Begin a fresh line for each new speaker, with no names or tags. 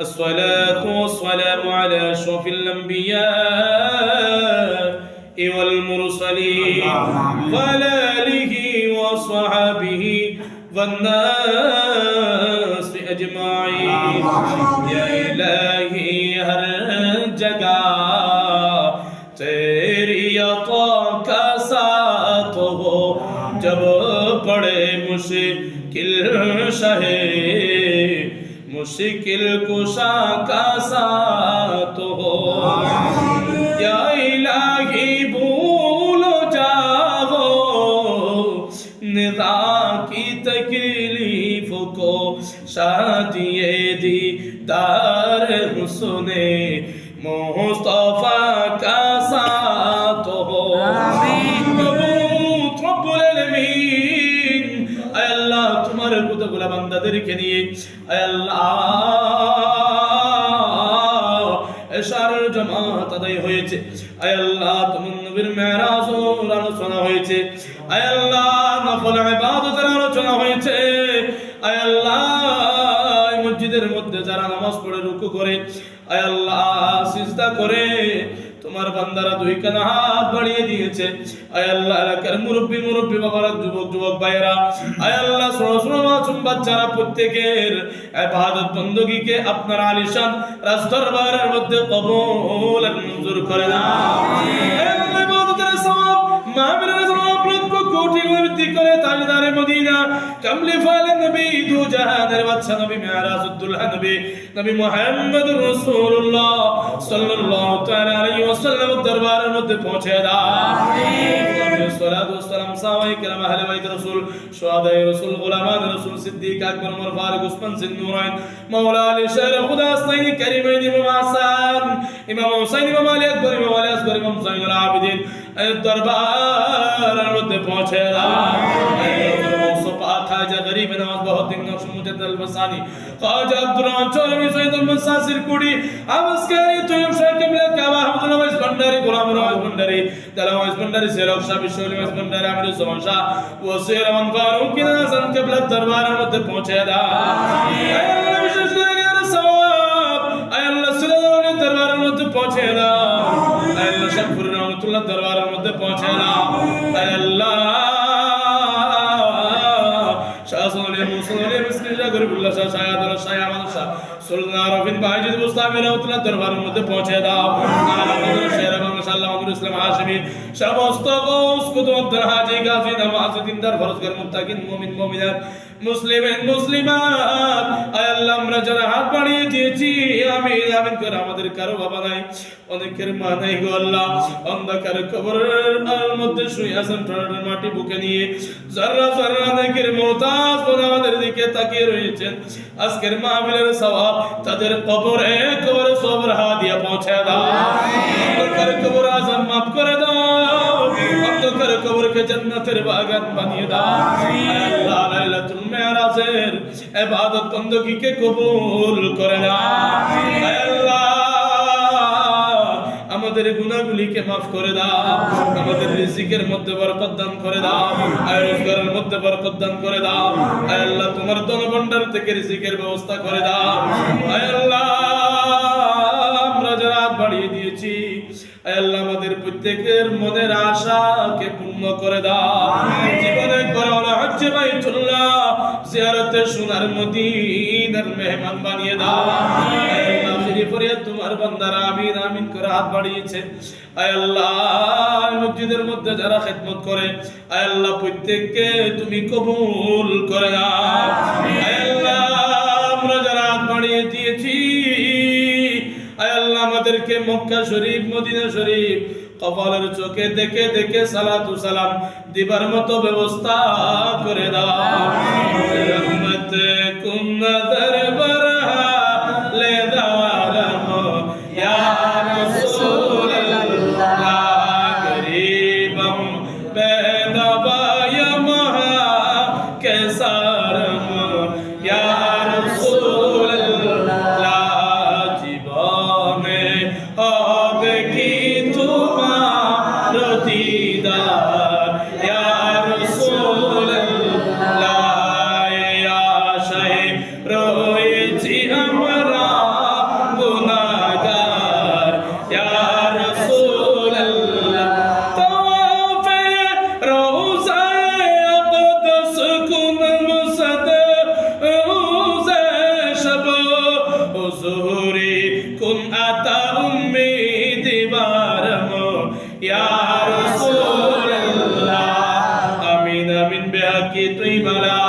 الصلاة والسلام على أشرف الأنبياء والمرسلين وعلى آله وصحبه والناس أجمعين يا إلهي ہر جگہ تیری عطا کا ساتھ ہو جب پڑے مشکل شہے मुश्किल कुशा का साथ हो या इलाही भूलो जाओ निदा की तकलीफ को शादिए दीदार हुस्ने मुस्तफा का साथ हो रब्बुल आलमीन ऐ अल्लाह तुम्हारे कुतुबुल बंदाদেরকে নিয়ে ऐ अल्लाह এশারের জামাত আদায় হয়েছে ऐ अल्लाह তোমার নবীর মেরাজের আলোচনা হয়েছে ऐ अल्लाह নফল ইবাদতের আলোচনা হয়েছে ऐ अल्लाह মসজিদের মধ্যে যারা নামাজ পড়ে রুকু করে ऐ अल्लाह সিজদা করে তোমার বান্দারা দুই কাঁধে হাত বাড়িয়ে দিয়েছে আয় আল্লাহ এলাকার মুরব্বি বাবারা যুবক ভাইয়েরা আয় আল্লাহ ছোট মাসুম বাচ্চারা প্রত্যেকের ইবাদত বندگিকে আপনার আলিশান রাজ দরবারের মধ্যে কবুল আর মঞ্জুর করে নাও আমিন ইবাদতের সওয়াব মাহফিলের সওয়াব লক্ষ কোটি বৃদ্ধি করে তাজদারে মদিনা কামলি ফালে নবী দু জাহানের বাদশা নবী মেরাজুদ্দৌলা নবী মুহাম্মদুর রাসূলুল্লাহ সাল্লাল্লাহু তাআলা আলাইহি ওয়াসাল্লাম দরবারের মধ্যে পৌঁছে দাও আমিন সালাতু ওয়াসসালাম সাহাবায়ে কেরাম আহলে বাইত রাসূল শুহাদায়ে রাসূল গোলামান রাসূল সিদ্দিক আকবর ওমর ফারুক উসমান জিন্নুরাইন মাওলা আলী শের খুদা আসনাইনি কারিমাইন ইমাম হাসান ইমাম হুসাইন ইমাম আলী আকবর ইমাম আলী আসগর ইমাম জাইনুল আবিদিন দরবারের মধ্যে পৌঁছে দাও খাজা গরিব নওয়াজ বহুত দিন নকশ মুজাদ্দিদ আল-বাসানি খাজা আব্দুর রহমান চৌধুরী সৈয়দ মুসাসির কুড়ি আমসকারি তৈয়ব শাহ কিবলা কাবা আহমদুল্লাহ ওয়াইস ভান্ডারী গোলাম ওয়াইস ভান্ডারী দালাম ওয়াইস ভান্ডারী সেরক শাহ বিশ্বলি ওয়াইস ভান্ডারী আমির জামান শাহ ওয়াসির রহমান ফারুক নাজন কিবলা দরবারের মধ্যে পৌঁছে দাও আমিন আল্লাহ বিশেষ করে এর সওয়াব আয় আল্লাহ সুলাইমানের দরবারের মধ্যে পৌঁছে দাও আয় আল্লাহ শাহপুর রহমাতুল্লাহ দরবারের মধ্যে পৌঁছে দাও আয় আল্লাহ গরিবুল্লাহ শাহ শাহাদুল শাহ আমানত শাহ সুলতান আরফিন বাইজিদ মুস্তাফি রাহমাতুল্লাহ দরবারের মধ্যে পৌঁছে দাও আল্লাহ শের মাশাআল্লাহ আমিরুল ইসলাম হাশিমি সমস্ত গৌস কুতুবুদ্দিন হাজী গাজী নামাজ দিনদার ফরজগার মুত্তাকিন মুমিন মুমিনাত মুসলিমাত আয় আল্লাহ আমরা যারা হাত বাড়িয়ে দিয়েছি আমিন আমিন করে আমাদের কারো বাবা নাই অনেকের মা নাই গো আল্লাহ অন্ধকার কবরের মধ্যে শুয়ে আছেন ঠোঁটের মাটি বুকে নিয়ে যারা যারা নেকের মুহতাজ বলে আমাদের দিকে তাকিয়ে রয়েছেন আজকের মাহফিলের সওয়াব তাদের কবরে সবর হাদিয়া পৌঁছে দাও অন্ধকার কবর আযাব মাফ করে দাও অন্ধকার কবরকে জান্নাতের বাগান বানিয়ে দাও আল্লাহ লাইলাতুল মেরাজের ইবাদত বندگিকে কবুল করে নাও আল্লাহ আমাদের গুনাহগুলিকে maaf করে দাও আমাদের রিজিকের মধ্যে বরকত দান করে দাও আয় রোজগারের মধ্যে বরকত দান করে দাও আয় আল্লাহ তোমার ধনভাণ্ডার থেকে রিজিকের ব্যবস্থা করে দাও আয় আল্লাহ আমরা যারা হাত বাড়িয়ে দিয়েছি আয় আল্লাহ আমাদের প্রত্যেকের মনের আশাকে পূর্ণ করে দাও জীবনে করা হলো হজ্জে বাইতুল্লাহ জিয়ারতে সোনার মদিনার মেহমান বানিয়ে দাও আয় আল্লাহ আখিরি ফরিয়াদ তোমার বান্দারা আমিন আমিন করে হাত বাড়িয়েছে আয় আল্লাহ মসজিদের মধ্যে যারা খিদমত করে আয় আল্লাহ প্রত্যেককে তুমি কবুল করে নাও আয় আল্লাহ আমরা যারা হাত বাড়িয়ে দিয়েছি আয় আল্লাহ আমাদেরকে মক্কা শরীফ মদিনা শরীফ কপালের চোখে দেখে দেখে সালাতু সালাম দিবার মতো ব্যবস্থা করে দাও রহমত কুম নজর বরহা লে দাওয়ালাম ইয়া রাসূলুল্লাহ গরিবম বেনবা ইয়া মহা কেসারম ইয়া রাসূলুল্লাহ জীবনে হবে কি তোমার দিদার ইয়া রাসূলুল্লাহ ইয়া শাইখ রয়ে হুজুরি কুন আতা উম্মীদি বারমো ইয়া রাসূলুল্লাহ আমিন আমিন বিহাকি তুই বালা